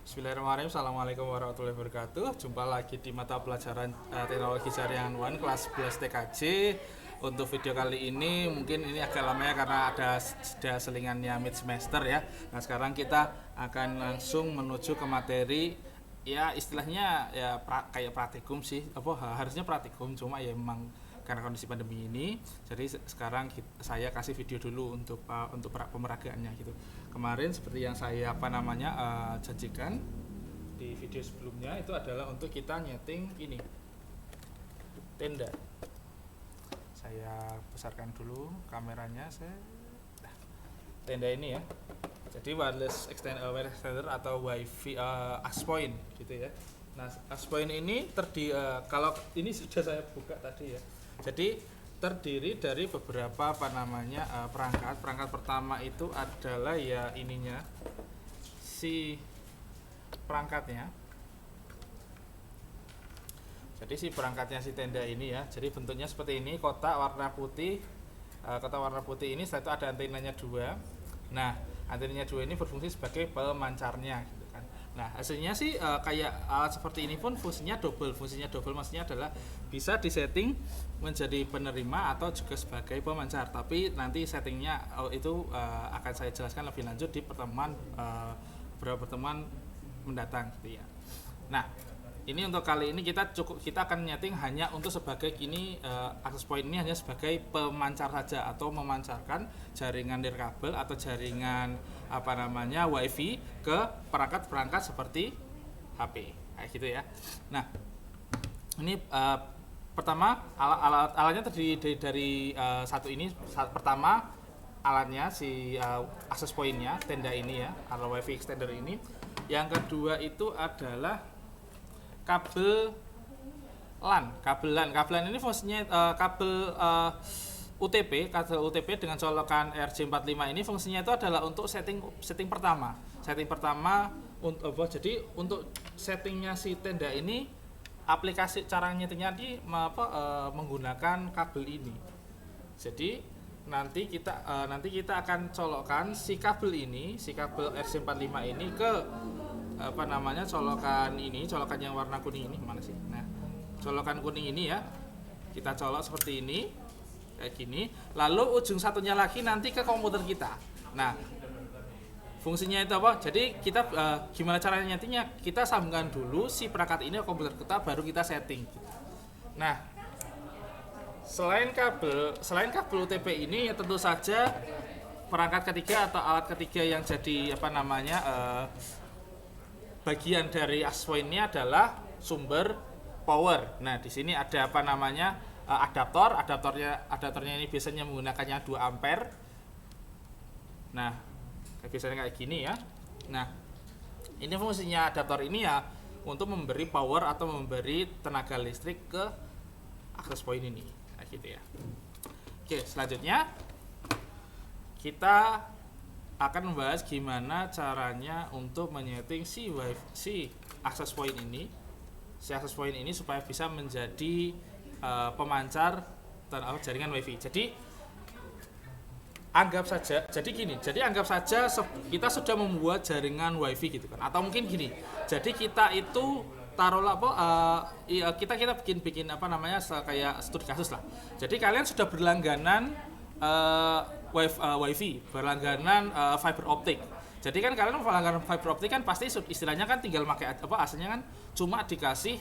Bismillahirrahmanirrahim. Assalamualaikum warahmatullahi wabarakatuh. Jumpa lagi di mata pelajaran teknologi jaringan WAN kelas 11 TKJ. Untuk video kali ini mungkin ini agak lama ya karena ada selingannya mid semester ya. Nah, sekarang kita akan langsung menuju ke materi ya istilahnya ya kayak praktikum sih. Harusnya praktikum cuma ya memang karena kondisi pandemi ini, jadi sekarang saya kasih video dulu untuk pemeragaannya gitu. Kemarin seperti yang saya janjikan di video sebelumnya itu adalah untuk kita nyeting ini tenda. Saya besarkan dulu kameranya, tenda ini ya. Jadi wireless extender atau wifi AXPoint gitu ya. Nah, AXPoint ini kalau ini sudah saya buka tadi ya. Jadi terdiri dari beberapa perangkat. Perangkat pertama itu adalah ya ininya si perangkatnya. Jadi si perangkatnya si tenda ini ya. Jadi bentuknya seperti ini, kotak warna putih. Kotak warna putih ini setelah itu ada antenanya dua. Nah, antenanya dua ini berfungsi sebagai pemancarnya gitu kan. Nah, hasilnya sih kayak alat seperti ini pun fungsinya double. Fungsinya double maksudnya adalah bisa disetting menjadi penerima atau juga sebagai pemancar. Tapi nanti settingnya itu akan saya jelaskan lebih lanjut di beberapa pertemuan mendatang gitu ya. Nah, ini untuk kali ini kita akan nyeting hanya untuk sebagai access point ini hanya sebagai pemancar saja atau memancarkan jaringan nirkabel atau jaringan wifi ke perangkat-perangkat seperti HP kayak gitu ya. Nah, ini pertama alatnya terdiri dari satu ini. Pertama alatnya si access point-nya tenda ini ya atau wifi extender ini. Yang kedua itu adalah kabel LAN. Kabel LAN ini fungsinya kabel UTP dengan colokan RJ45 ini fungsinya itu adalah untuk setting pertama. Jadi untuk settingnya si tenda ini aplikasi cara nyetingnya menggunakan kabel ini. Jadi nanti kita akan colokkan si kabel RJ45 ini ke colokan yang warna kuning ini mana sih? Nah, colokan kuning ini ya kita colok seperti ini kayak gini, lalu ujung satunya lagi nanti ke komputer kita. Nah, fungsinya itu apa? Jadi kita gimana caranya nyetingnya? Kita sambungkan dulu si perangkat ini ke komputer kita, baru kita setting. Nah, selain kabel UTP ini ya tentu saja perangkat ketiga atau alat ketiga yang jadi bagian dari AXPoint-nya adalah sumber power. Nah, di sini ada adaptornya ini biasanya menggunakannya 2 ampere. Nah, biasanya kayak gini ya. Nah, ini fungsinya adaptor ini ya untuk memberi power atau memberi tenaga listrik ke access point ini. Kayak gitu ya. Oke, selanjutnya kita akan membahas gimana caranya untuk menyeting si access point ini. Si access point ini supaya bisa menjadi pemancar jaringan wifi. Jadi anggap saja kita sudah membuat jaringan wifi gitu kan. Atau mungkin gini. Jadi kita itu taruhlah kita bikin kayak studi kasus lah. Jadi kalian sudah berlangganan wifi, berlangganan fiber optik. Jadi kan kalian berlangganan fiber optik kan pasti istilahnya kan tinggal pakai aslinya kan cuma dikasih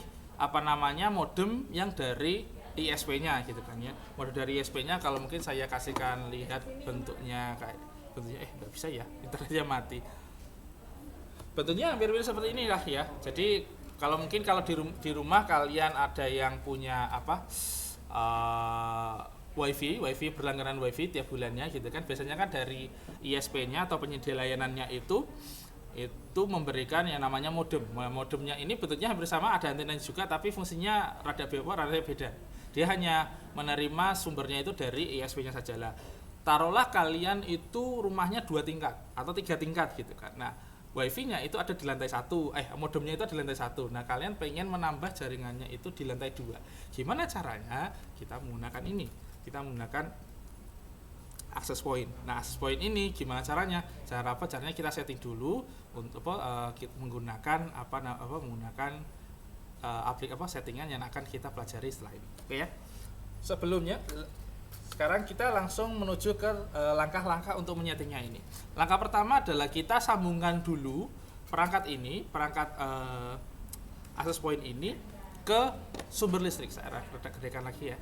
modem yang dari ISP-nya gitu kan ya. Modem dari ISP-nya kalau mungkin saya kasihkan lihat bentuknya nggak bisa ya, internetnya mati. Bentuknya hampir seperti inilah ya. Jadi kalau di rumah kalian ada yang punya wifi berlangganan wifi tiap bulannya gitu kan, biasanya kan dari ISP-nya atau penyedia layanannya itu memberikan yang namanya modem. Modemnya ini bentuknya hampir sama, ada antena juga, tapi fungsinya rada beda. Dia hanya menerima sumbernya itu dari ISP-nya saja lah. Taruhlah kalian itu rumahnya 2 tingkat atau 3 tingkat gitu kan. Nah, wifi-nya itu ada di lantai 1, modemnya itu ada di lantai 1. Nah, kalian pengen menambah jaringannya itu di lantai 2. Gimana caranya? Kita menggunakan access point. Nah, access point ini gimana caranya? Caranya kita setting dulu untuk menggunakan settingan yang akan kita pelajari setelah ini. Oke ya. Sebelumnya, sekarang kita langsung menuju ke langkah-langkah untuk menyetingnya ini. Langkah pertama adalah kita sambungkan dulu perangkat access point ini ke sumber listrik. Saya gedekan lagi ya.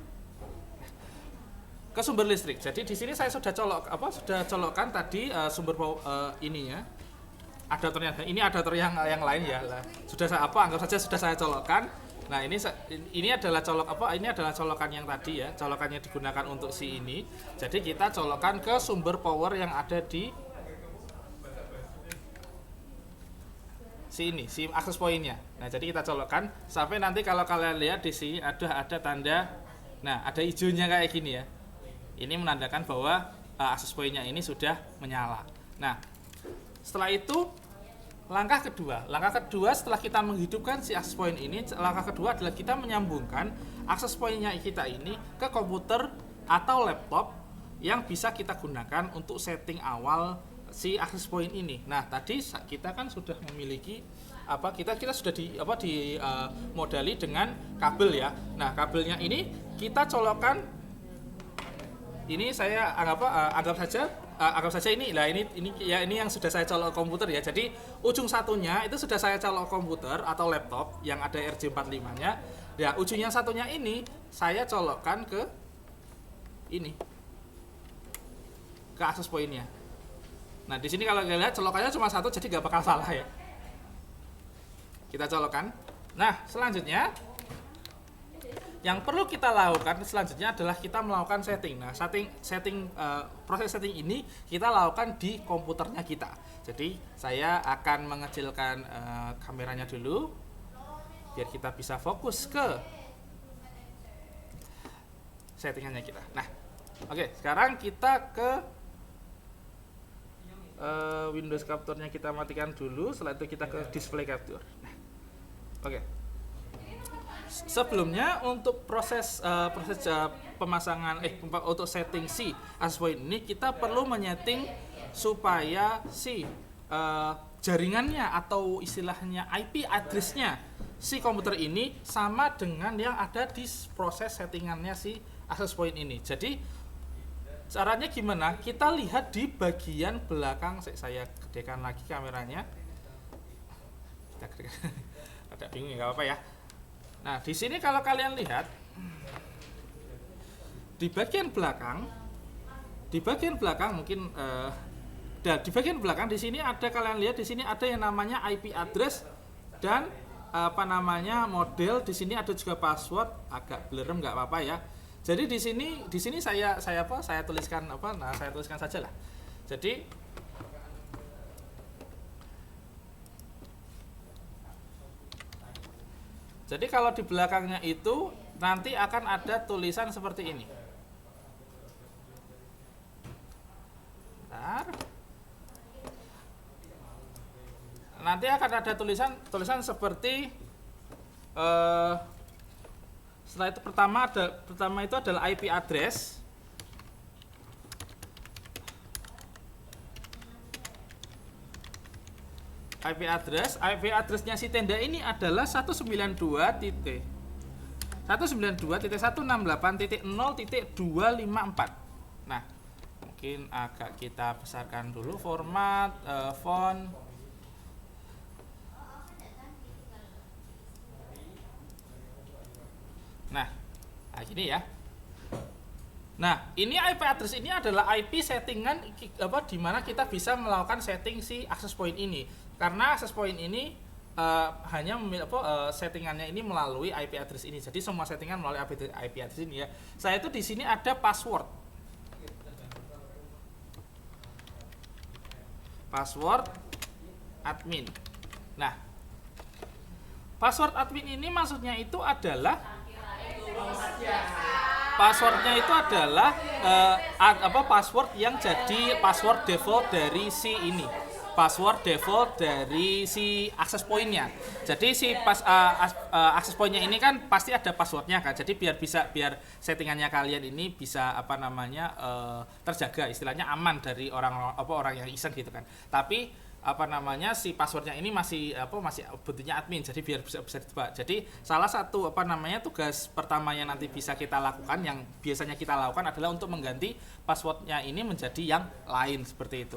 Ke sumber listrik. Jadi di sini saya sudah colokkan tadi sumber ini ya. Ini adaptor yang lain ya. Anggap saja sudah saya colokkan. Nah, ini adalah colokan yang tadi ya, colokan yang digunakan untuk si ini. Jadi kita colokkan ke sumber power yang ada di si access point-nya. Nah, jadi kita colokkan sampai nanti kalau kalian lihat di sini ada tanda, nah ada hijaunya kayak gini ya. Ini menandakan bahwa access point-nya ini sudah menyala. Nah, setelah itu langkah kedua setelah kita menghidupkan si access point ini, langkah kedua adalah kita menyambungkan access point-nya kita ini ke komputer atau laptop yang bisa kita gunakan untuk setting awal si access point ini. Nah, tadi kita kan sudah memiliki kita sudah modali dengan kabel ya. Nah, kabelnya ini kita colokkan. Ini saya anggap saja ini yang sudah saya colok komputer ya. Jadi ujung satunya itu sudah saya colok komputer atau laptop yang ada RJ45-nya. Ya, ujung yang satunya ini saya colokkan ke ini. Ke access point-nya. Nah, di sini kalau kalian lihat colokannya cuma satu, jadi nggak bakal salah ya. Kita colokkan. Nah, selanjutnya yang perlu kita lakukan selanjutnya adalah kita melakukan setting. Nah, proses setting ini kita lakukan di komputernya kita. Jadi saya akan mengecilkan kameranya dulu biar kita bisa fokus ke settingannya kita. Nah, oke, sekarang kita ke Windows Capture-nya kita matikan dulu. Setelah itu kita ke Display Capture. Nah, oke. Sebelumnya untuk proses pemasangan untuk setting si access point ini kita perlu menyeting supaya si jaringannya atau istilahnya IP address-nya si komputer ini sama dengan yang ada di proses settingannya si access point ini. Jadi caranya gimana? Kita lihat di bagian belakang. Saya gedekan lagi kameranya. Ada bingung ya, nggak apa-apa ya. Nah, di sini kalau kalian lihat di bagian belakang mungkin di bagian belakang di sini ada, kalian lihat di sini ada yang namanya IP address dan model. Di sini ada juga password, agak blerem nggak apa-apa ya. Jadi di sini saya tuliskan saya tuliskan saja lah. Jadi kalau di belakangnya itu nanti akan ada tulisan seperti ini. Bentar. Nanti akan ada tulisan seperti setelah itu pertama itu adalah IP address. IP address-nya si tenda ini adalah 192.168.0.254. Nah, mungkin agak kita besarkan dulu format font. Nah, gini ya. Nah, ini IP address ini adalah IP settingan di mana kita bisa melakukan setting si access point ini. Karena access point ini hanya settingannya ini melalui IP address ini. Jadi semua settingan melalui IP address ini ya. Saya itu di sini ada password. Password admin. Nah, password admin ini maksudnya itu adalah passwordnya itu adalah password yang jadi password default dari si ini. password default dari si access point-nya. Jadi si access point-nya ini kan pasti ada passwordnya kan. Jadi biar settingannya kalian ini bisa terjaga, istilahnya aman dari orang yang iseng gitu kan. Tapi si passwordnya ini masih bentuknya admin, jadi biar bisa ditebak. Jadi salah satu tugas pertama yang nanti bisa kita lakukan, yang biasanya kita lakukan adalah untuk mengganti passwordnya ini menjadi yang lain seperti itu.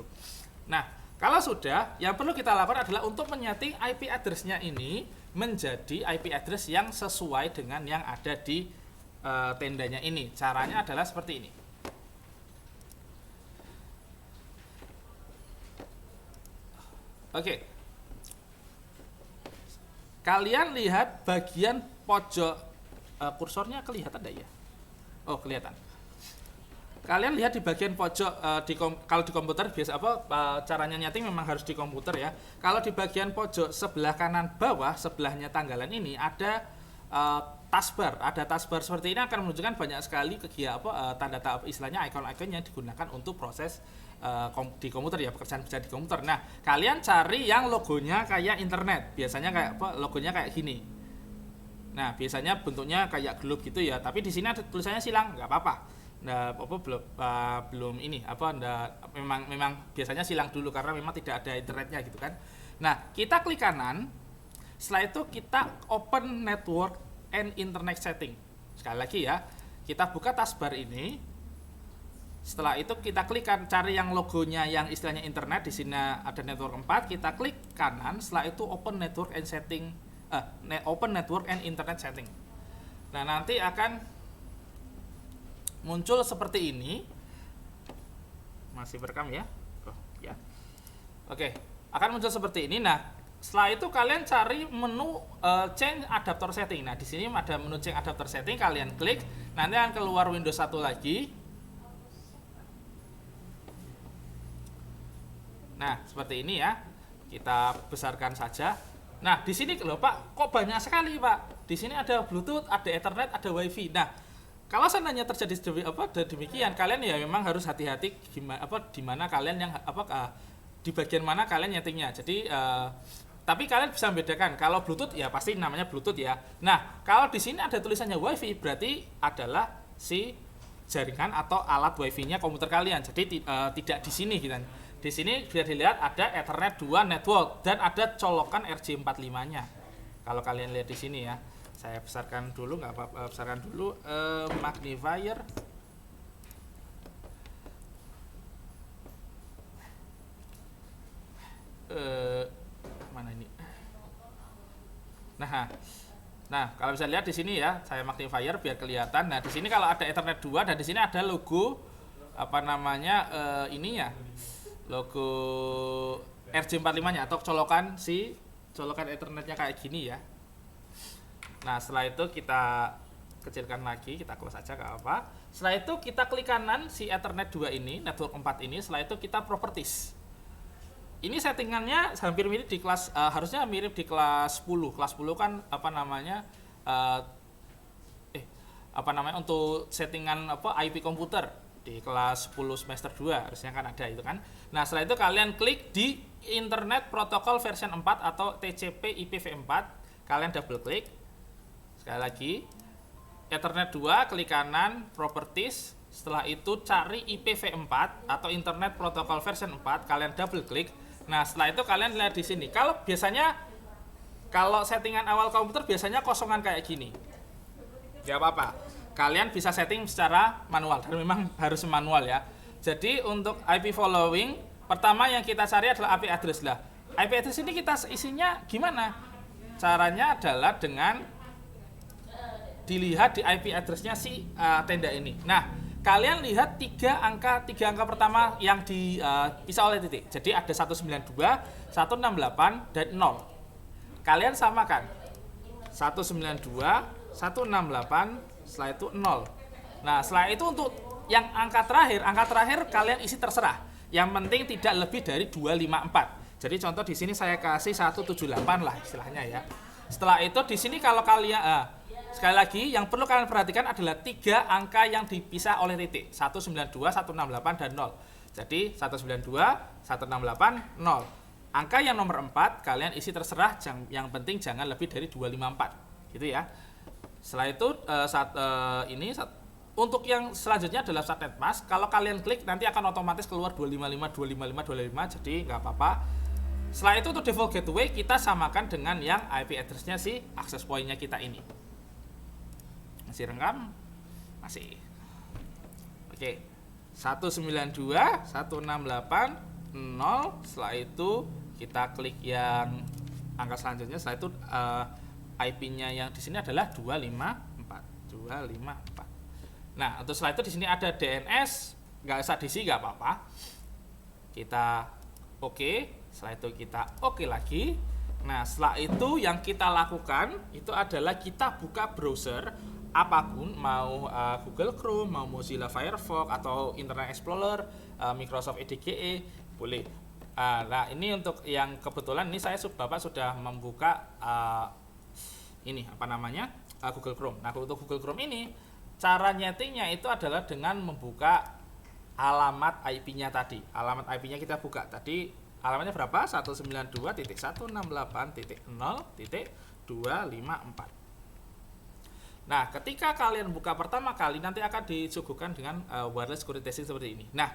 Nah, kalau sudah, yang perlu kita lakukan adalah untuk menyeting IP address-nya ini menjadi IP address yang sesuai dengan yang ada di tendanya ini. Caranya adalah seperti ini. Oke. Kalian lihat bagian pojok kursornya kelihatan enggak ya? Oh, kelihatan. Kalian lihat di bagian pojok kalau di komputer biasa caranya nyeting memang harus di komputer ya. Kalau di bagian pojok sebelah kanan bawah sebelahnya tanggalan ini ada taskbar. Ada taskbar seperti ini akan menunjukkan banyak sekali tanda istilahnya icon-icon yang digunakan untuk proses di komputer ya, pekerjaan-pekerjaan di komputer. Nah, kalian cari yang logonya kayak internet. Biasanya logonya kayak gini. Nah, biasanya bentuknya kayak globe gitu ya, tapi di sini ada tulisannya silang, nggak apa-apa. Nah, belum ini memang biasanya silang dulu karena memang tidak ada internetnya gitu kan. Nah, kita klik kanan. Setelah itu kita open network and internet setting. Sekali lagi ya, kita buka taskbar ini. Setelah itu kita klik cari yang logonya yang istilahnya internet, di sini ada network 4, kita klik kanan, setelah itu open network and setting open network and internet setting. Nah, nanti akan muncul seperti ini. Masih berekam ya? Ya. Oke, akan muncul seperti ini. Nah, setelah itu kalian cari menu change adapter setting. Nah, di sini ada menu change adapter setting, kalian klik, nanti akan keluar Windows 1 lagi. Nah, seperti ini ya. Kita besarkan saja. Nah, di sini loh Pak, kok banyak sekali Pak. Di sini ada Bluetooth, ada Ethernet, ada WiFi. Nah, kalau seandainya terjadi demikian, kalian ya memang harus hati-hati di mana kalian di bagian mana kalian nyetingnya. Jadi tapi kalian bisa membedakan. Kalau Bluetooth ya pasti namanya Bluetooth ya. Nah, kalau di sini ada tulisannya WiFi, berarti adalah si jaringan atau alat WiFi-nya komputer kalian. Jadi tidak di sini gitu. Di sini bisa dilihat ada Ethernet 2 network dan ada colokan RJ45-nya. Kalau kalian lihat di sini ya. Saya besarkan dulu, nggak apa-apa, besarkan dulu magnifier. Mana ini? Nah, kalau bisa lihat di sini ya, saya magnifier biar kelihatan. Nah, di sini kalau ada Ethernet 2 dan di sini ada logo ininya. Logo RJ45-nya atau colokan Ethernetnya kayak gini ya. Nah, setelah itu kita kecilkan lagi, kita close aja nggak apa. Setelah itu kita klik kanan si Ethernet 2 ini, network 4 ini, setelah itu kita properties. Ini settingannya hampir mirip di kelas harusnya mirip di kelas 10. Kelas 10 kan untuk settingan IP komputer. Di kelas 10 semester 2 harusnya kan ada itu kan. Nah, setelah itu kalian klik di Internet Protocol version 4 atau TCP IPv4. Kalian double klik. Sekali lagi, Ethernet 2, klik kanan, Properties. Setelah itu cari IPv4 atau Internet Protocol version 4, kalian double klik. Nah, setelah itu kalian lihat di sini. Kalau settingan awal komputer biasanya kosongan kayak gini. Gak apa-apa. Kalian bisa setting secara manual, dan memang harus manual ya. Jadi untuk IP following, pertama yang kita cari adalah IP address lah. IP address ini kita isinya gimana? Caranya adalah dengan dilihat di IP address-nya si tenda ini. Nah, kalian lihat tiga angka pertama yang dipisah oleh titik. Jadi ada 192, 168, dan 0. Kalian samakan. 192, 168, setelah itu 0. Nah, setelah itu untuk yang angka terakhir kalian isi terserah. Yang penting tidak lebih dari 254. Jadi contoh di sini saya kasih 178 lah istilahnya ya. Setelah itu di sini kalau kalian sekali lagi yang perlu kalian perhatikan adalah 3 angka yang dipisah oleh titik. 192, 168 dan 0. Jadi 192, 168, 0. Angka yang nomor 4 kalian isi terserah, yang penting jangan lebih dari 254 gitu ya. Setelah itu untuk yang selanjutnya adalah subnet mask. Kalau kalian klik nanti akan otomatis keluar 255 jadi nggak apa-apa. Setelah itu untuk default gateway kita samakan dengan yang IP address-nya si access point-nya kita ini. Masih renggang? Masih. Oke. 192.168.0. Setelah itu kita klik yang angka selanjutnya. Setelah itu IP-nya yang di sini adalah 254. Nah, untuk setelah itu di sini ada DNS, nggak usah diisi, nggak apa-apa. Kita oke. Setelah itu kita oke lagi. Nah, setelah itu yang kita lakukan itu adalah kita buka browser apapun, mau Google Chrome, mau Mozilla Firefox atau Internet Explorer, Microsoft EDGE, boleh. Nah, ini untuk yang kebetulan ini Bapak sudah membuka Google Chrome. Nah, untuk Google Chrome ini cara nyetingnya itu adalah dengan membuka alamat IP-nya tadi. Alamat IP-nya kita buka tadi. Alamatnya berapa? 192.168.0.254. Nah, ketika kalian buka pertama kali nanti akan disuguhkan dengan wireless security testing seperti ini. Nah,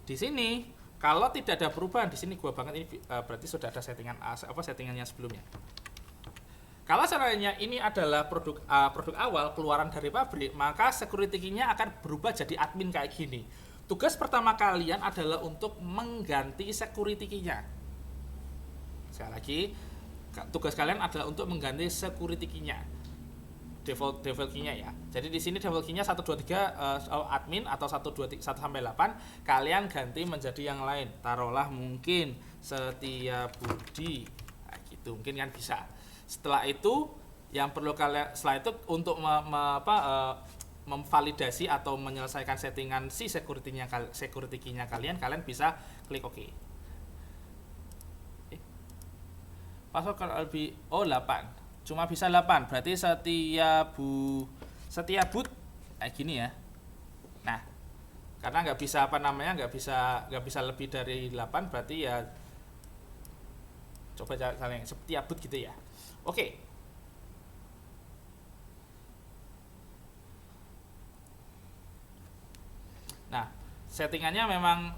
di sini kalau tidak ada perubahan di sini gua banget ini berarti sudah ada settingannya sebelumnya. Kalau seandainya ini adalah produk awal keluaran dari pabrik, maka security key-nya akan berubah jadi admin kayak gini. Tugas pertama kalian adalah untuk mengganti security key-nya. Sekali lagi, tugas kalian adalah untuk mengganti security key-nya. Default key-nya ya. Jadi di sini default key-nya 123 admin atau 123 1 sampai 8, kalian ganti menjadi yang lain. Taruhlah mungkin Setia Budi. Nah, gitu mungkin kan bisa. Setelah itu yang perlu kalian untuk memvalidasi atau menyelesaikan settingan si security key-nya kalian bisa klik OK. Password kalau lebih 8. Cuma bisa 8. Berarti Setia Bud kayak gini ya. Nah, karena nggak bisa lebih dari 8 berarti ya coba saling Setia Bud gitu ya. Oke. Nah, settingannya memang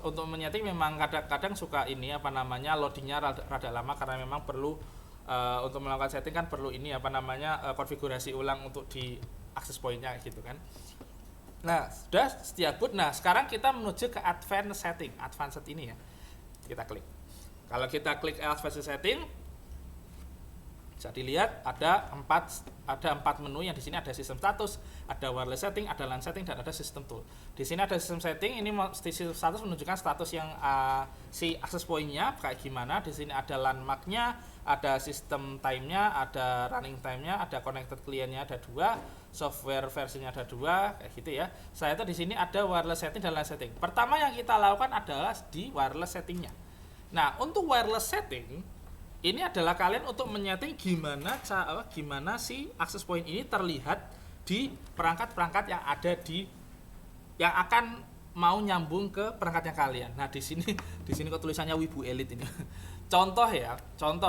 untuk menyeting memang kadang-kadang suka loadingnya rada lama karena memang perlu untuk melakukan setting kan perlu konfigurasi ulang untuk di access point-nya gitu kan. Nah, sudah Setia Bud. Nah, sekarang kita menuju ke advanced setting. Advanced ini ya. Kita klik. Kalau kita klik advanced setting, bisa dilihat ada 4 menu yang di sini ada sistem status, ada wireless setting, ada LAN setting, dan ada sistem tool. Di sini ada sistem setting, ini sistem status menunjukkan status yang si access point-nya kayak gimana. Di sini ada LAN mark-nya, ada sistem time-nya, ada running time-nya, ada connected client-nya ada 2, software versinya ada 2, kayak gitu ya. Saya itu di sini ada wireless setting dan LAN setting. Pertama yang kita lakukan adalah di wireless setting-nya. Nah, untuk wireless setting ini adalah kalian untuk menyeting gimana si access point ini terlihat di perangkat-perangkat yang ada yang akan mau nyambung ke perangkatnya kalian. Nah, di sini kok tulisannya Wibu Elite ini. Contoh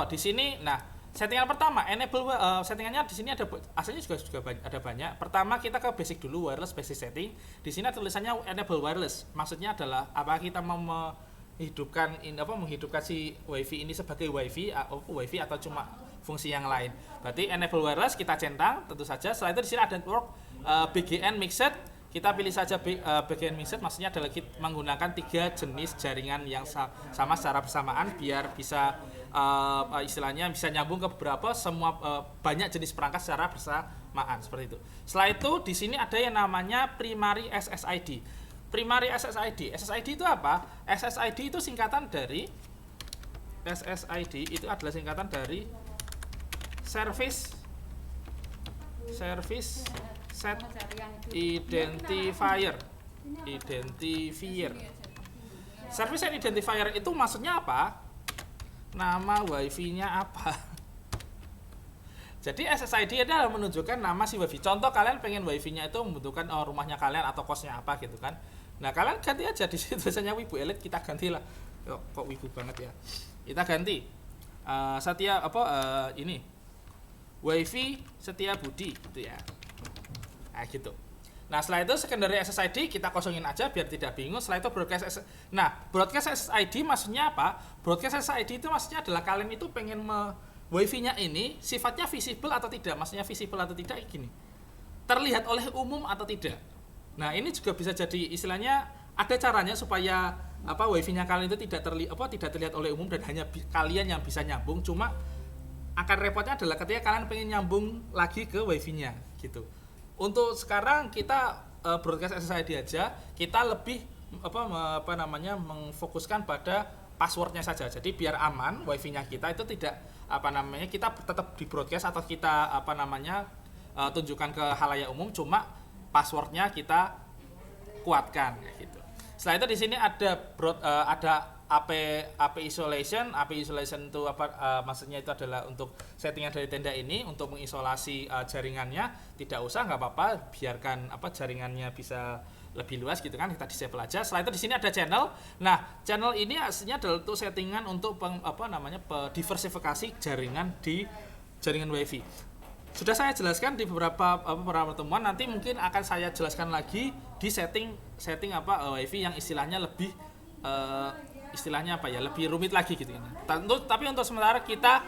di sini. Nah, settingan pertama enable settingannya di sini aslinya juga ada banyak. Pertama kita ke basic dulu, wireless basic setting. Di sini tulisannya enable wireless. Maksudnya adalah apa kita mau menghidupkan si wifi ini sebagai wifi atau cuma fungsi yang lain. Berarti enable wireless kita centang tentu saja. Setelah itu di sini ada network BGN mixed. Kita pilih saja BGN mixed, maksudnya adalah kita menggunakan 3 jenis jaringan yang sama secara bersamaan biar bisa istilahnya bisa nyambung ke banyak jenis perangkat secara bersamaan seperti itu. Setelah itu di sini ada yang namanya primary SSID. Primary SSID itu apa? SSID itu adalah singkatan dari Service Set Identifier. Service Set Identifier itu maksudnya apa? Nama wifi-nya apa? Jadi SSID adalah menunjukkan nama si wifi. Contoh kalian pengen wifi-nya itu membutuhkan rumahnya kalian atau kosnya apa gitu kan. Nah, kalian ganti aja di situ tulisannya Wibu Elite, kita gantilah. Kok Wibu banget ya. Kita ganti setia apa ini WiFi setia budi gitu ya. Nah gitu. Nah setelah itu secondary SSID kita kosongin aja biar tidak bingung. Setelah itu broadcast SSID maksudnya apa? Broadcast SSID itu maksudnya adalah kalian itu pengen WiFi-nya ini sifatnya visible atau tidak. Maksudnya visible atau tidak gini, terlihat oleh umum atau tidak. Nah ini juga bisa jadi istilahnya ada caranya supaya WiFi-nya kalian itu tidak terlihat oleh umum dan hanya kalian yang bisa nyambung. Cuma akan repotnya adalah ketika kalian pengen nyambung lagi ke WiFi-nya gitu. Untuk sekarang kita broadcast SSID aja, kita lebih mengfokuskan pada passwordnya saja. Jadi biar aman WiFi-nya kita itu tidak kita tetap di broadcast atau kita tunjukkan ke halayak umum, cuma passwordnya kita kuatkan kayak gitu. Setelah itu di sini ada AP isolation. AP isolation itu maksudnya itu adalah untuk settingan dari tenda ini untuk mengisolasi jaringannya. Tidak usah, nggak apa-apa, biarkan jaringannya bisa lebih luas gitu kan, kita disable aja. Setelah itu di sini ada channel. Nah, channel ini aslinya adalah untuk settingan untuk diversifikasi jaringan di jaringan WiFi. Sudah saya jelaskan di beberapa pertemuan, nanti mungkin akan saya jelaskan lagi di setting WiFi yang istilahnya lebih lebih rumit lagi gitu. Tapi untuk sementara kita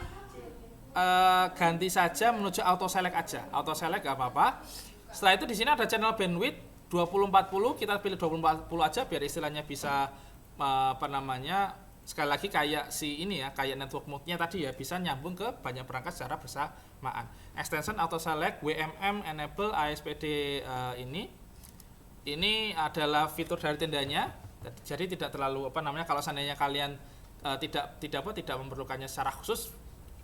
ganti saja menuju auto select aja. Auto select gak apa-apa. Setelah itu di sini ada channel bandwidth 2040, kita pilih 2040 aja biar istilahnya bisa sekali lagi kayak kayak network mode-nya tadi ya, bisa nyambung ke banyak perangkat secara bersamaan. Extension auto select WMM enable ASPD ini adalah fitur dari tendanya. Jadi tidak terlalu kalau seandainya kalian tidak memerlukannya secara khusus,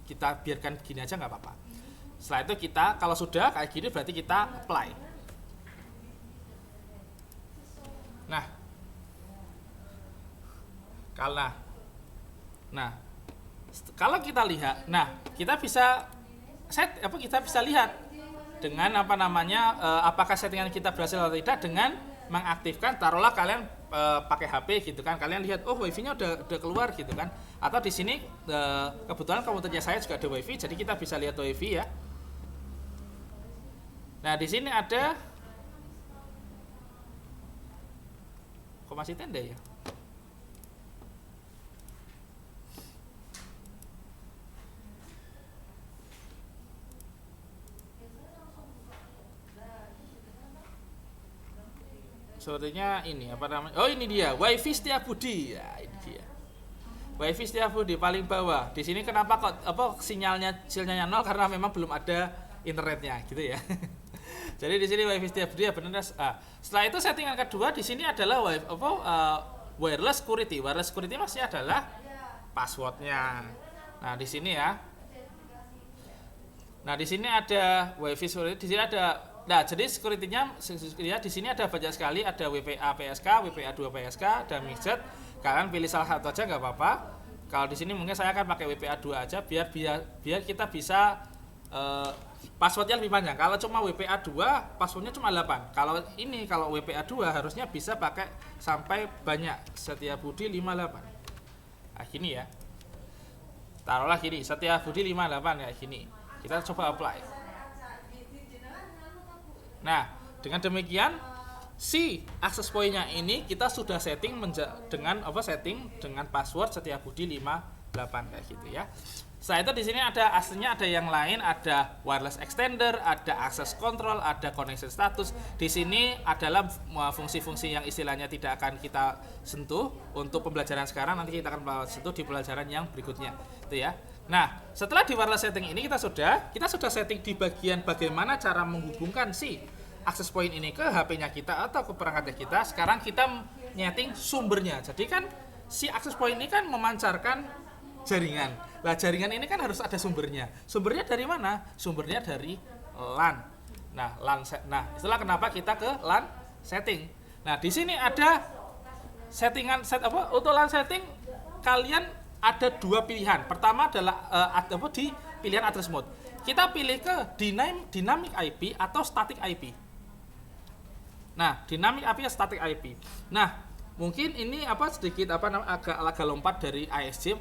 kita biarkan gini aja nggak apa-apa. Setelah itu kita kalau sudah kayak gini berarti kita apply. Kalau kita lihat, kita bisa lihat dengan apakah settingan kita berhasil atau tidak dengan mengaktifkan, taruhlah kalian pakai HP gitu kan, kalian lihat WiFi-nya udah keluar gitu kan, atau di sini kebetulan komputernya saya juga ada WiFi, jadi kita bisa lihat WiFi ya. Nah di sini ada masih tenda ya. Sepertinya ini ini dia WiFi Setiabudi ya, ini dia WiFi Setiabudi paling bawah. Di sini kenapa kok sinyalnya 0 karena memang belum ada internetnya gitu ya. Jadi di sini WiFi Setiabudi ya benar. Setelah itu settingan kedua di sini adalah wireless security. Wireless security maksudnya adalah passwordnya. Nah di sini ya. Nah di sini ada WiFi security. Di sini ada. Nah jadi security-nya ya, di sini ada banyak sekali. Ada WPA PSK, WPA 2 PSK, dan mixed. Kalian pilih salah satu aja nggak apa-apa. Kalau di sini mungkin saya akan pakai WPA 2 aja biar kita bisa passwordnya lebih panjang. Kalau cuma WPA 2 passwordnya cuma 8. Kalau WPA 2 harusnya bisa pakai sampai banyak. Setiabudi 58. Nah gini ya, taruhlah gini, Setiabudi 58 ya gini. Kita coba apply. Nah dengan demikian si access point-nya ini kita sudah setting dengan password Setiabudi 58 kayak gitu ya. Setelah itu di sini aslinya ada yang lain, ada wireless extender, ada access control, ada connection status. Di sini adalah fungsi-fungsi yang istilahnya tidak akan kita sentuh untuk pembelajaran sekarang, nanti kita akan sentuh di pelajaran yang berikutnya, itu ya. Nah, setelah di wireless setting ini kita sudah setting di bagian bagaimana cara menghubungkan si access point ini ke HP-nya kita atau ke perangkatnya kita. Sekarang kita nyeting sumbernya. Jadi kan si access point ini kan memancarkan jaringan. Lah jaringan ini kan harus ada sumbernya. Sumbernya dari mana? Sumbernya dari LAN. Nah, itulah kenapa kita ke LAN setting. Nah, di sini ada untuk LAN setting kalian ada dua pilihan. Pertama adalah di pilihan address mode. Kita pilih ke dynamic IP atau static IP. Nah, dynamic IP atau static IP. Nah, Mungkin ini sedikit agak lompat dari ASJ.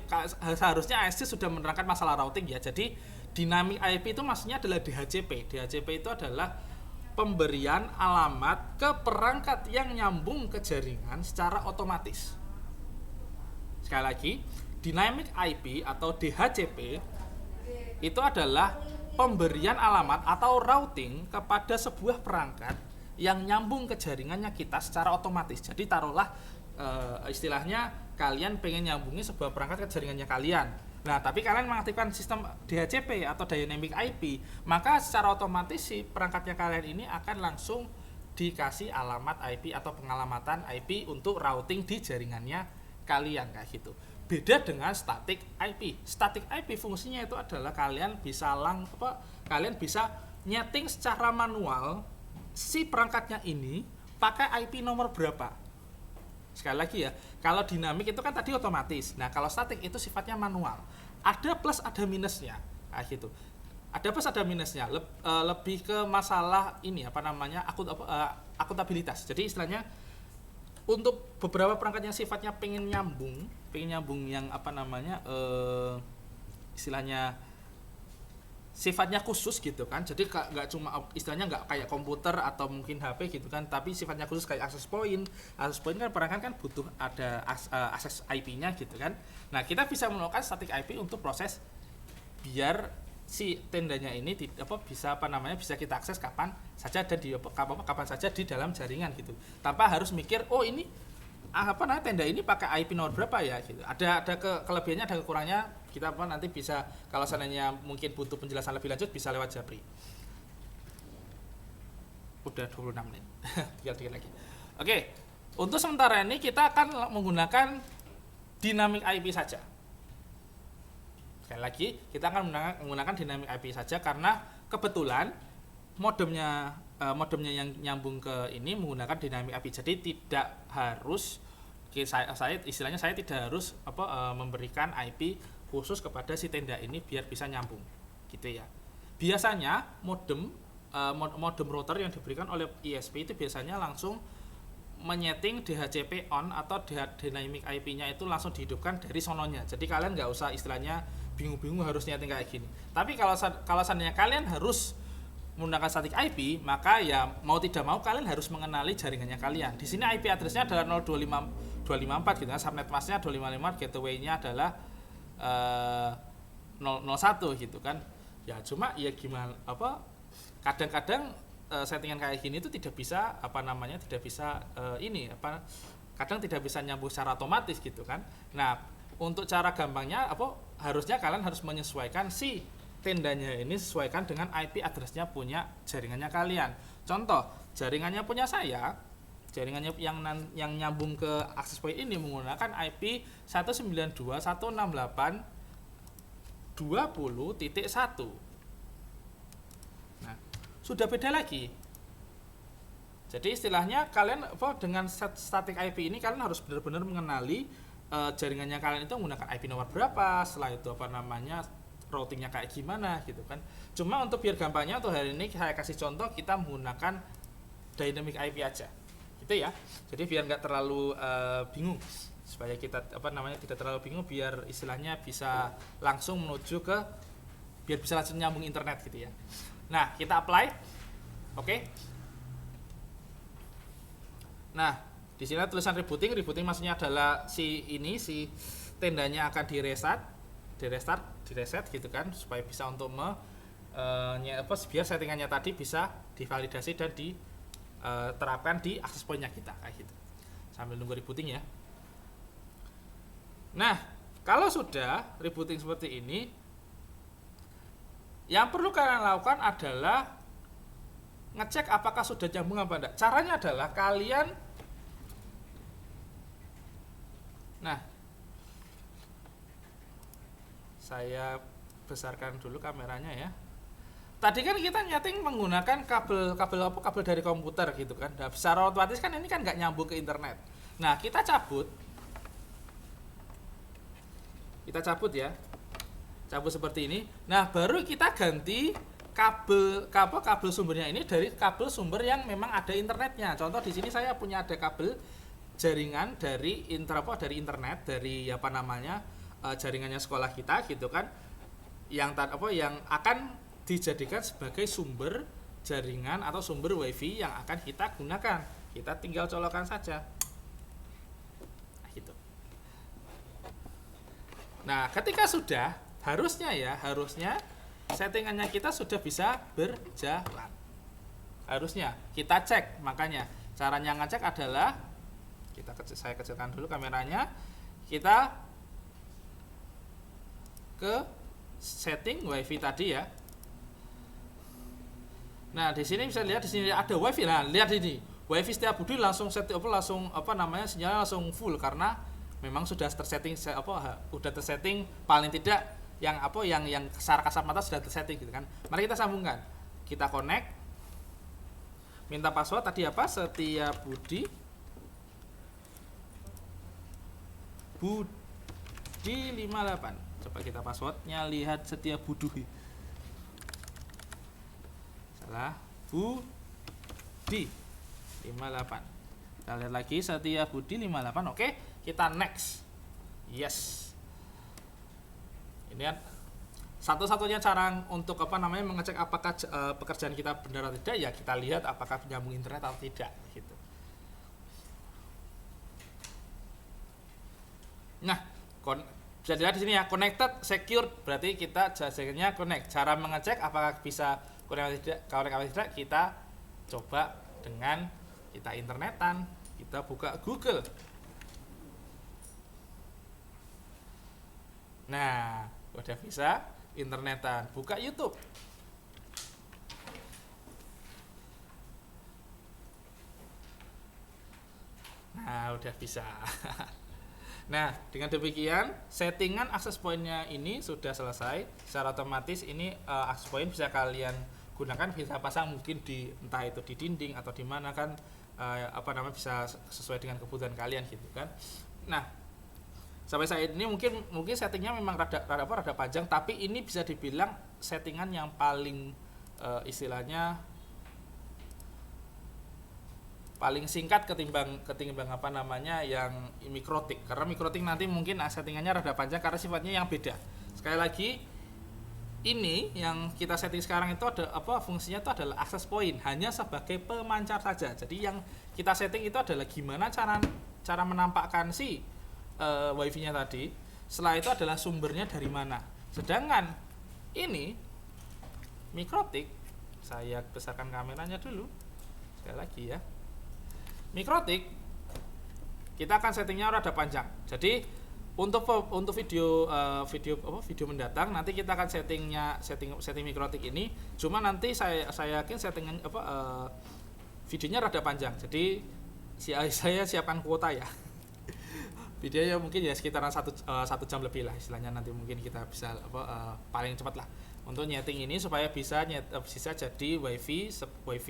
Seharusnya ASJ sudah menerangkan masalah routing ya. Jadi dynamic IP itu maksudnya adalah DHCP. DHCP itu adalah pemberian alamat ke perangkat yang nyambung ke jaringan secara otomatis. Sekali lagi, dynamic IP atau DHCP itu adalah pemberian alamat atau routing kepada sebuah perangkat yang nyambung ke jaringannya kita secara otomatis. Jadi taruhlah istilahnya kalian pengen nyambungi sebuah perangkat ke jaringannya kalian. Nah, tapi kalian mengaktifkan sistem DHCP atau Dynamic IP, maka secara otomatis si perangkatnya kalian ini akan langsung dikasih alamat IP atau pengalamatan IP untuk routing di jaringannya kalian kayak gitu. Beda dengan static IP. Static IP fungsinya itu adalah kalian bisa nyeting secara manual si perangkatnya ini pakai IP nomor berapa. Sekali lagi ya, kalau dinamik itu kan tadi otomatis. Nah, kalau statik itu sifatnya manual. Ada plus ada minusnya. Kayak gitu. Ada plus ada minusnya. Lebih ke masalah ini akuntabilitas. Jadi istilahnya untuk beberapa perangkat yang sifatnya pengen nyambung yang istilahnya sifatnya khusus gitu kan. Jadi nggak cuma istilahnya nggak kayak komputer atau mungkin HP gitu kan, tapi sifatnya khusus kayak access point. Access point kan perangkat kan butuh ada akses IP-nya gitu kan. Nah, kita bisa melakukan static IP untuk proses biar si tendanya ini bisa kita akses kapan saja dan kapan saja di dalam jaringan gitu. Tanpa harus mikir ini tenda ini pakai IP nomor berapa ya gitu. Ada kelebihannya, ada kekurangannya. Kita nanti bisa kalau seandainya mungkin butuh penjelasan lebih lanjut bisa lewat Japri. Udah 26 menit. Tinggal lagi. Oke. Untuk sementara ini kita akan menggunakan dynamic IP saja. Sekali lagi, kita akan menggunakan dynamic IP saja karena kebetulan modemnya yang nyambung ke ini menggunakan dynamic IP. Jadi tidak harus saya tidak harus memberikan IP khusus kepada si tenda ini biar bisa nyambung gitu ya. Biasanya modem router yang diberikan oleh ISP itu biasanya langsung menyeting DHCP on atau dynamic IP-nya itu langsung dihidupkan dari sononya. Jadi kalian nggak usah istilahnya bingung-bingung harus nyeting kayak gini. Tapi kalau seandainya kalian harus menggunakan static IP, maka ya mau tidak mau kalian harus mengenali jaringannya kalian. Di sini IP address-nya adalah 025.254 gitu kan, subnet mask-nya 255, gateway-nya adalah 001 gitu kan. Ya cuma ya gimana kadang-kadang settingan kayak gini itu tidak bisa kadang tidak bisa nyambung secara otomatis gitu kan. Nah, untuk cara gampangnya harusnya kalian harus menyesuaikan si tendanya ini sesuaikan dengan IP address-nya punya jaringannya kalian. Contoh, jaringannya punya saya, jaringannya yang nyambung ke access point ini menggunakan IP 192.168.20.1. Nah, sudah beda lagi. Jadi istilahnya kalian dengan static IP ini kalian harus benar-benar mengenali jaringannya kalian itu menggunakan IP nomor berapa, setelah itu routingnya kayak gimana gitu kan. Cuma untuk biar gampangnya untuk hari ini saya kasih contoh kita menggunakan dynamic IP aja gitu ya. Jadi biar nggak terlalu bingung, supaya kita tidak terlalu bingung, biar istilahnya bisa langsung biar bisa langsung nyambung internet gitu ya. Nah, kita apply. Oke. Nah, di sini tulisan rebooting maksudnya adalah si tendanya akan direset gitu kan, supaya bisa untuk biar settingannya tadi bisa divalidasi dan diterapkan di access point-nya kita kayak gitu. Sambil nunggu rebooting ya. Nah, kalau sudah rebooting seperti ini, yang perlu kalian lakukan adalah ngecek apakah sudah nyambung apa enggak. Caranya adalah kalian saya besarkan dulu kameranya ya. Tadi kan kita nyeting menggunakan kabel dari komputer gitu kan. Nah, secara otomatis kan ini kan nggak nyambung ke internet. Nah, kita cabut ya. Cabut seperti ini. Nah, baru kita ganti kabel sumbernya ini dari kabel sumber yang memang ada internetnya. Contoh di sini saya punya ada kabel jaringan dari dari internet, dari jaringannya sekolah kita gitu kan, yang akan dijadikan sebagai sumber jaringan atau sumber wifi yang akan kita gunakan. Kita tinggal colokan saja. Nah, gitu. Nah, ketika sudah, harusnya settingannya kita sudah bisa berjalan. Harusnya kita cek. Makanya caranya ngecek adalah saya kecilkan dulu kameranya. Kita ke setting wifi tadi ya. Nah, di sini bisa lihat, di sini ada wifi. Nah, lihat ini. Wifi Setiabudi langsung sinyalnya langsung full karena memang sudah tersetting udah tersetting, paling tidak yang secara kasat mata sudah tersetting gitu kan. Mari kita sambungkan. Kita connect. Minta password tadi apa? Setiabudi Budi 58. Coba kita passwordnya, lihat Setiabudi. Salah, Budi 58. Kita lihat lagi Setiabudi 58. Oke, kita next. Yes. Ini kan satu-satunya cara untuk mengecek apakah pekerjaan kita benar atau tidak, ya kita lihat apakah menyambung internet atau tidak gitu. Nah, bisa dilihat di sini ya, connected, secure, berarti kita jaringannya connect. Cara mengecek apakah bisa connect atau tidak, kita coba dengan kita internetan, kita buka Google. Nah, udah bisa internetan, buka YouTube. Nah, udah bisa. Nah, dengan demikian settingan akses pointnya ini sudah selesai. Secara otomatis ini akses point bisa kalian gunakan, bisa pasang mungkin entah itu di dinding atau di mana kan, bisa sesuai dengan kebutuhan kalian gitu kan. Nah, sampai saat ini mungkin settingnya memang rada panjang, tapi ini bisa dibilang settingan yang paling istilahnya paling singkat ketimbang yang mikrotik. Karena mikrotik nanti mungkin settingannya rada panjang karena sifatnya yang beda. Sekali lagi, ini yang kita setting sekarang itu fungsinya itu adalah access point, hanya sebagai pemancar saja. Jadi yang kita setting itu adalah gimana cara menampakkan si wifi-nya tadi. Setelah itu adalah sumbernya dari mana. Sedangkan ini mikrotik, saya besarkan kameranya dulu sekali lagi ya. Mikrotik kita akan settingnya rada panjang. Jadi untuk video mendatang nanti kita akan setting mikrotik ini. Cuma nanti saya yakin settingan videonya rada panjang. Jadi saya siapkan kuota ya. Videonya mungkin ya sekitaran 1 jam lebih lah istilahnya, nanti mungkin kita bisa paling cepat lah untuk nyeting ini supaya bisa jadi wifi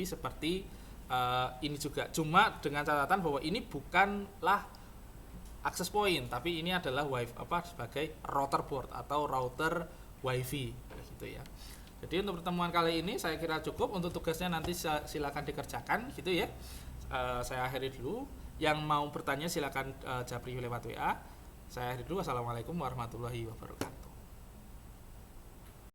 seperti ini juga. Cuma dengan catatan bahwa ini bukanlah access point, tapi ini adalah wifi sebagai router board atau router wifi gitu ya. Jadi untuk pertemuan kali ini saya kira cukup. Untuk tugasnya nanti silakan dikerjakan gitu ya. Saya akhiri dulu. Yang mau bertanya silakan japri lewat WA. Saya akhiri dulu. Wassalamualaikum warahmatullahi wabarakatuh.